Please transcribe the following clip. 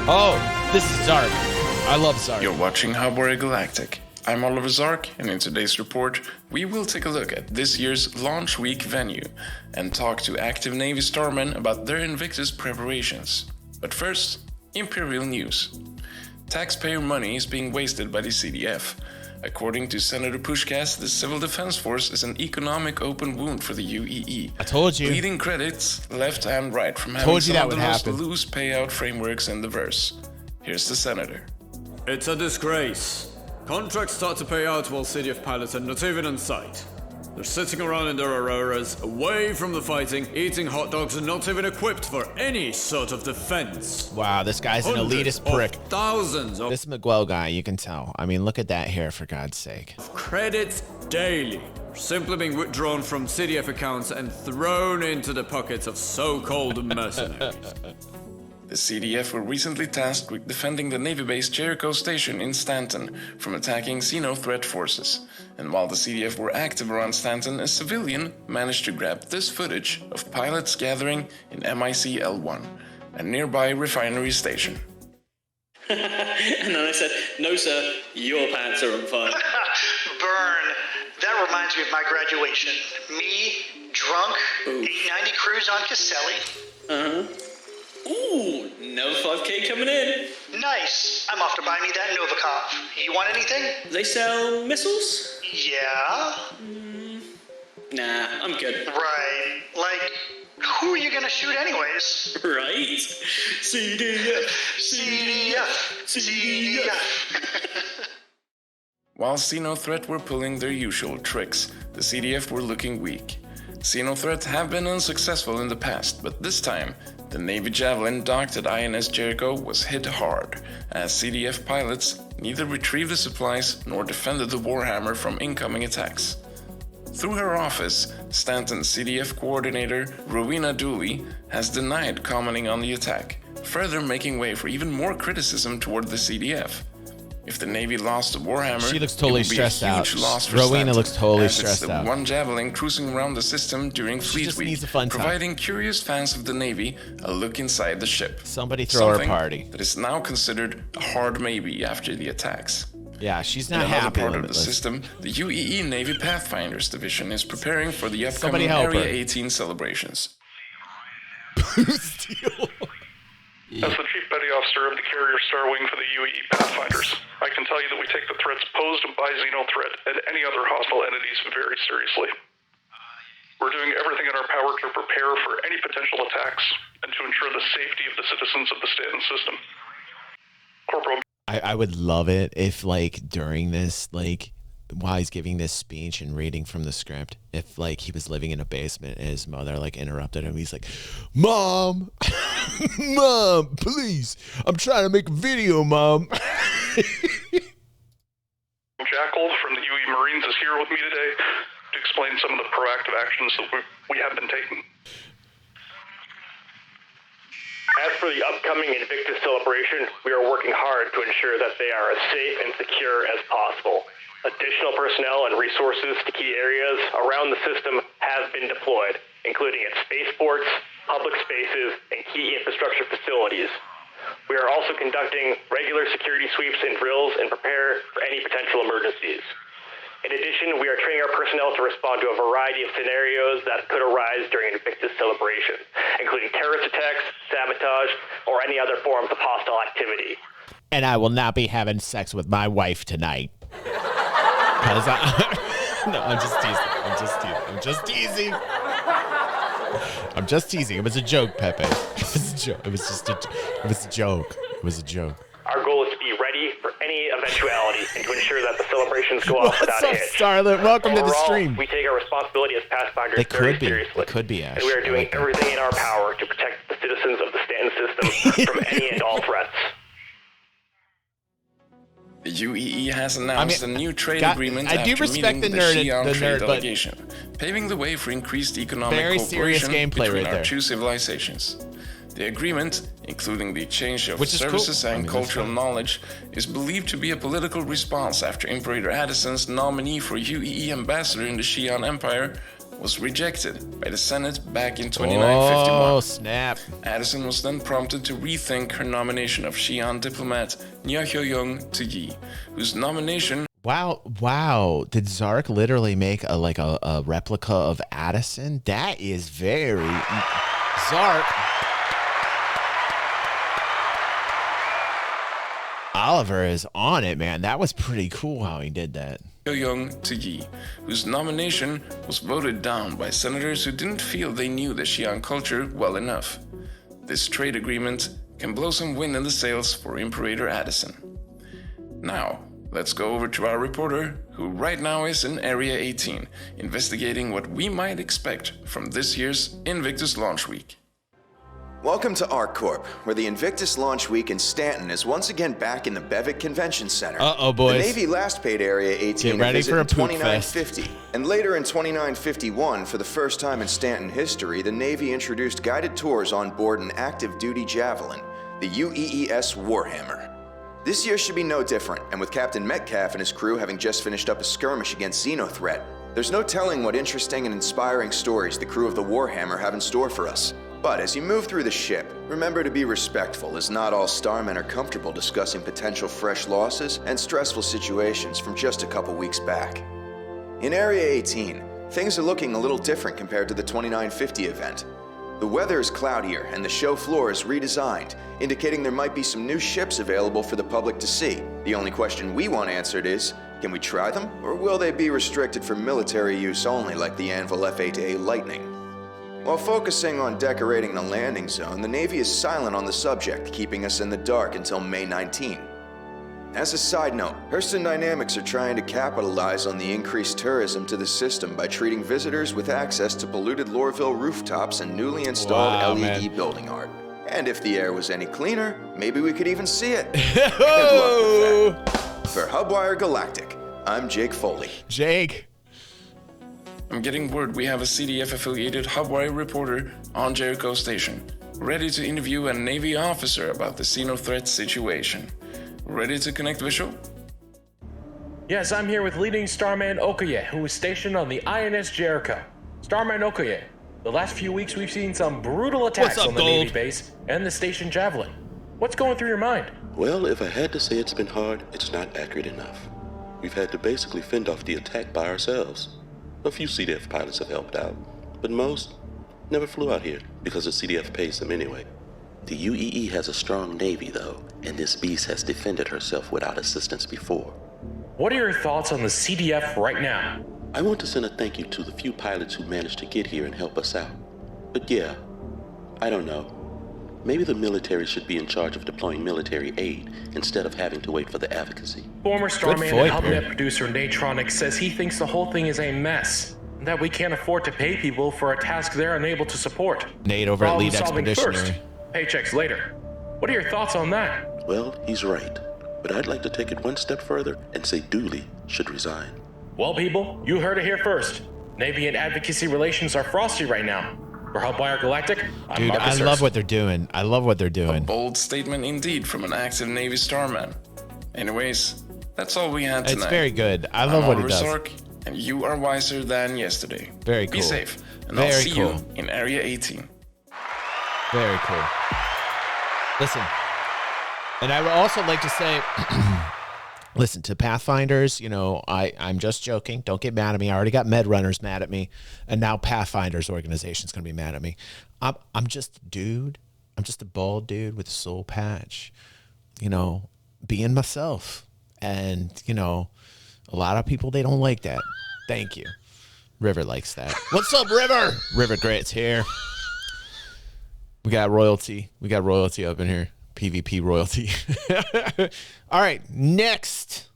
Oh, this is Zark. I love Zark. You're watching Hubwarrior Galactic. I'm Oliver Zark, and in today's report, we will take a look at this year's launch week venue and talk to active Navy starmen about their Invictus preparations. But first, Imperial news. Taxpayer money is being wasted by the CDF. According to Senator Pushkas, the Civil Defense Force is an economic open wound for the UEE. I told you. Bleeding credits left and right from having some of the most loose payout frameworks in the verse. Here's the Senator. It's a disgrace. Contracts start to pay out while CDF pilots are not even in sight. They're sitting around in their auroras, away from the fighting, eating hot dogs and not even equipped for any sort of defense. Wow, this guy's an elitist prick. Thousands of This Miguel guy, you can tell. I mean, look at that hair, for God's sake. credits daily are simply being withdrawn from CDF accounts and thrown into the pockets of so-called mercenaries. The CDF were recently tasked with defending the Navy base Jericho Station in Stanton from attacking Xeno threat forces. And while the CDF were active around Stanton, a civilian managed to grab this footage of pilots gathering in MIC L1, a nearby refinery station. And then I said, "No, sir, your pants are on fire." Burn. That reminds me of my graduation. Me, drunk, 890 cruise on Caselli. Ooh, no 5K coming in. Nice. I'm off to buy me that Novikov. You want anything? They sell missiles? Yeah. Nah, I'm good. Right. Like, who are you gonna shoot anyways? Right? CDF, CDF. CDF. While Xeno threat were pulling their usual tricks, the CDF were looking weak. Xeno threat have been unsuccessful in the past, but this time, the Navy Javelin docked at INS Jericho was hit hard, as CDF pilots neither retrieved the supplies nor defended the Warhammer from incoming attacks. Through her office, Stanton's CDF coordinator, Rowena Dooley, has denied commenting on the attack, further making way for even more criticism toward the CDF. If the Navy lost the Warhammer, She looks totally it would be stressed a huge out. loss for Rowena Stanton, looks totally as stressed it's the out. one Javelin cruising around the system during Fleet just Week, needs a fun time. providing curious fans of the Navy a look inside the ship. Somebody throw her a Something party. that is now considered a hard maybe after the attacks. Yeah, she's In not another happy. part of the Limitless. system, the UEE Navy Pathfinders Division is preparing for the Somebody upcoming help Area her. 18 celebrations. As the Chief Petty Officer of the Carrier Star Wing for the UEE Pathfinders, I can tell you that we take the threats posed by Xeno threat and any other hostile entities very seriously. We're doing everything in our power to prepare for any potential attacks and to ensure the safety of the citizens of the Stanton system. Corporal. I would love it if, like, during this, like, while he's giving this speech and reading from the script, if, like, he was living in a basement and his mother, like, interrupted him. He's like, "Mom, Mom, please, I'm trying to make a video, Mom." Jackal from the UE Marines is here with me today to explain some of the proactive actions that we have been taking. As for the upcoming Invictus celebration, we are working hard to ensure that they are as safe and secure as possible. Additional personnel and resources to key areas around the system have been deployed, including at spaceports, public spaces, and key infrastructure facilities. We are also conducting regular security sweeps and drills and prepare for any potential emergencies. In addition, we are training our personnel to respond to a variety of scenarios that could arise during Invictus celebration, including terrorist attacks, sabotage, or any other forms of hostile activity. And I will not be having sex with my wife tonight. 'Cause no, I'm just teasing. I'm just teasing. It was a joke, Pepe. It was a joke. It was a joke. Our goal is to be ready for any eventuality and to ensure that the celebrations go off without What's a up, hitch. Starlet? Welcome to the Overall, stream. we take our responsibility as Pathfinders They very could be. seriously. It could be, Ash. And we are I doing like that. everything in our power to protect the citizens of the Stanton system from any and all threats. The UEE has announced a new trade agreement I do after respect meeting the with nerd- the Xi'an the trade nerd, but- delegation, paving the way for increased economic Very serious cooperation gameplay between right our there. two civilizations. The agreement, including the exchange of Which is cool. services I and mean, that's cultural fine. knowledge, is believed to be a political response after Imperator Addison's nominee for UEE ambassador in the Xi'an Empire was rejected by the Senate back in 2951. Oh, snap. Addison was then prompted to rethink her nomination of Xi'an diplomat Nya Hyo-young to Yi, whose nomination... Wow. Did Zark literally make a replica of Addison? That is very... Zark... Oliver is on it, man. That was pretty cool how he did that. Hyo-young to Yi, whose nomination was voted down by senators who didn't feel they knew the Xi'an culture well enough. This trade agreement can blow some wind in the sails for Imperator Addison. Now, let's go over to our reporter, who right now is in Area 18, investigating what we might expect from this year's Invictus launch week. Welcome to ArcCorp, where the Invictus launch week in Stanton is once again back in the Bevic Convention Center. Uh-oh, boys. The Navy last paid Area 18 Get ready a visit for a in poop fest. 2950, and later in 2951, for the first time in Stanton history, the Navy introduced guided tours on board an active duty Javelin, the UEES Warhammer. This year should be no different, and with Captain Metcalf and his crew having just finished up a skirmish against Xenothreat, there's no telling what interesting and inspiring stories the crew of the Warhammer have in store for us. But as you move through the ship, remember to be respectful, as not all starmen are comfortable discussing potential fresh losses and stressful situations from just a couple weeks back. In Area 18, things are looking a little different compared to the 2950 event. The weather is cloudier and the show floor is redesigned, indicating there might be some new ships available for the public to see. The only question we want answered is, can we try them, or will they be restricted for military use only like the Anvil F-8A Lightning? While focusing on decorating the landing zone, the Navy is silent on the subject, keeping us in the dark until May 19. As a side note, Hurston Dynamics are trying to capitalize on the increased tourism to the system by treating visitors with access to polluted Lorville rooftops and newly installed LED building art. And if the air was any cleaner, maybe we could even see it. Good luck with that. For Hubwire Galactic, I'm Jake Foley. Jake. I'm getting word we have a CDF-affiliated Hubwire reporter on Jericho Station, ready to interview a Navy officer about the Xenothreat situation. Ready to connect visual? Yes, I'm here with leading Starman Okoye, who is stationed on the INS Jericho. Starman Okoye, the last few weeks we've seen some brutal attacks on the Navy base and the station Javelin. What's going through your mind? Well, if I had to say it's been hard, it's not accurate enough. We've had to basically fend off the attack by ourselves. A few CDF pilots have helped out, but most never flew out here because the CDF pays them anyway. The UEE has a strong Navy, though, and this beast has defended herself without assistance before. What are your thoughts on the CDF right now? I want to send a thank you to the few pilots who managed to get here and help us out. But yeah, I don't know. Maybe the military should be in charge of deploying military aid instead of having to wait for the advocacy. Former Starman and HubNet producer Natronic says he thinks the whole thing is a mess, and that we can't afford to pay people for a task they're unable to support. Nate over at Lead Problem-solving Expeditionary. first, paychecks later. What are your thoughts on that? Well, he's right, but I'd like to take it one step further and say Dooley should resign. Well, people, you heard it here first. Navy and advocacy relations are frosty right now. For Hubwire Galactic, I'm Dude, Marcus I love Hurst. what they're doing. I love what they're doing. Bold statement indeed from an active Navy starman. Anyways, that's all we had tonight. It's very good. I love what he does. Sark, and you are wiser than yesterday. Very cool. Be safe, and Very I'll see cool. you in Area 18. Very cool. Listen, and I would also like to say, listen, to Pathfinders, you know, I'm just joking. Don't get mad at me. I already got Med Runners mad at me, and now Pathfinders organization's going to be mad at me. I'm just a dude. I'm just a bald dude with a soul patch, you know, being myself. And, you know, a lot of people, they don't like that. Thank you. River likes that. What's up, River? River Grit's here. We got royalty. We got royalty up in here. PvP royalty. All right, next.